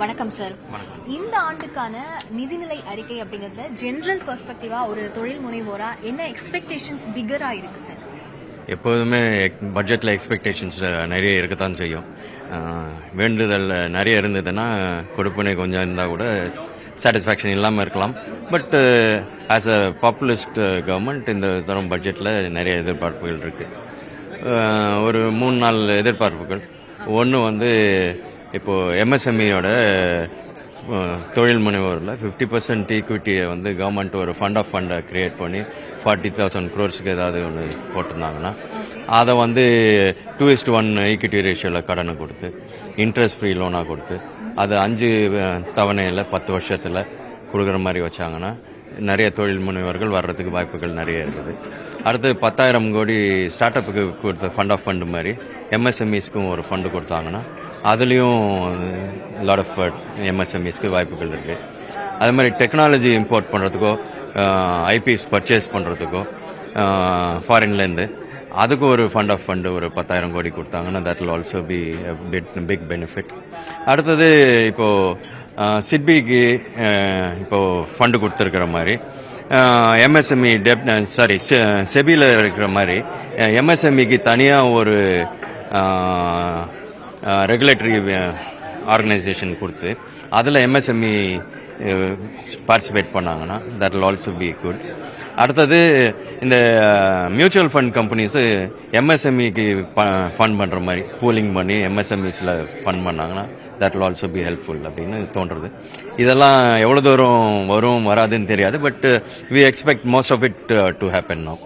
வணக்கம் சார். இந்த ஆண்டுக்கான நிதிநிலை அறிக்கை அப்படிங்கறத ஜெனரல் பெர்ஸ்பெக்டிவா ஒரு தொழில் முனைவோரா என்ன எக்ஸ்பெக்டேஷன்ஸ் பிகரா இருக்கு சார்? எப்போதுமே பட்ஜெட்டில் எக்ஸ்பெக்டேஷன்ஸ் நிறைய இருக்கத்தான் செய்யும். வேண்டுதல் நிறைய இருந்ததுன்னா கொடுப்பனை கொஞ்சம் இருந்தால் கூட சாட்டிஸ்ஃபேக்ஷன் இல்லாமல் இருக்கலாம். But as a populist government இந்த தரம் பட்ஜெட்டில் நிறைய எதிர்பார்ப்புகள் இருக்குது. ஒரு 3-4 எதிர்பார்ப்புகள். ஒன்று இப்போது எம்எஸ்எம்இயோட தொழில் முனைவோரில் 50% ஈக்விட்டியை கவர்மெண்ட் ஒரு ஃபண்டை கிரியேட் பண்ணி 40,000 crores ஏதாவது ஒன்று போட்டிருந்தாங்கன்னா அதை 2:1 ஈக்விட்டி ரேஷியோவில் கடனை கொடுத்து இன்ட்ரெஸ்ட் ஃப்ரீ லோனாக கொடுத்து அது 5 தவணையில் 10 வருஷத்தில் கொடுக்குற மாதிரி வச்சாங்கன்னா நிறைய தொழில் முனைவர்கள் வர்றதுக்கு வாய்ப்புகள் நிறைய இருக்குது. அடுத்து 10,000 கோடி ஸ்டார்ட் அப்புக்கு கொடுத்த ஃபண்ட் மாதிரி எம்எஸ்எம்இஸ்க்கும் ஒரு ஃபண்டு கொடுத்தாங்கன்னா அதுலேயும் லாட் ஆஃப் எம்எஸ்எம்இஸ்க்கு வாய்ப்புகள் இருக்குது. அது மாதிரி டெக்னாலஜி இம்போர்ட் பண்ணுறதுக்கோ ஐபிஎஸ் பர்ச்சேஸ் பண்ணுறதுக்கோ ஃபாரின்லேருந்து அதுக்கும் ஒரு ஃபண்டு ஒரு 10,000 கோடி கொடுத்தாங்கன்னா that will also be big benefit. அடுத்தது இப்போது சிட்பிக்கு இப்போது ஃபண்டு கொடுத்துருக்கிற மாதிரி எம்எஸ்எம்இ செபியில் இருக்கிற மாதிரி எம்எஸ்எம்இக்கு தனியாக ஒரு ரெகுலேட்டரி ஆர்கனைசேஷன் கொடுத்து அதில் எம்எஸ்எம்இ பார்ட்டிசிபேட் பண்ணாங்கன்னா that will also be good. அடுத்தது இந்த மியூச்சுவல் ஃபண்ட் கம்பெனிஸு எம்எஸ்எம்இக்கு ஃபண்ட் பண்ணுற மாதிரி பூலிங் பண்ணி எம்எஸ்எம்இஸில் ஃபண்ட் பண்ணாங்கன்னா that will also be helpful அப்படின்னு தோன்றுறது. இதெல்லாம் எவ்வளோ தூரம் வரும் வராதுன்னு தெரியாது. But we expect most of it to happen now.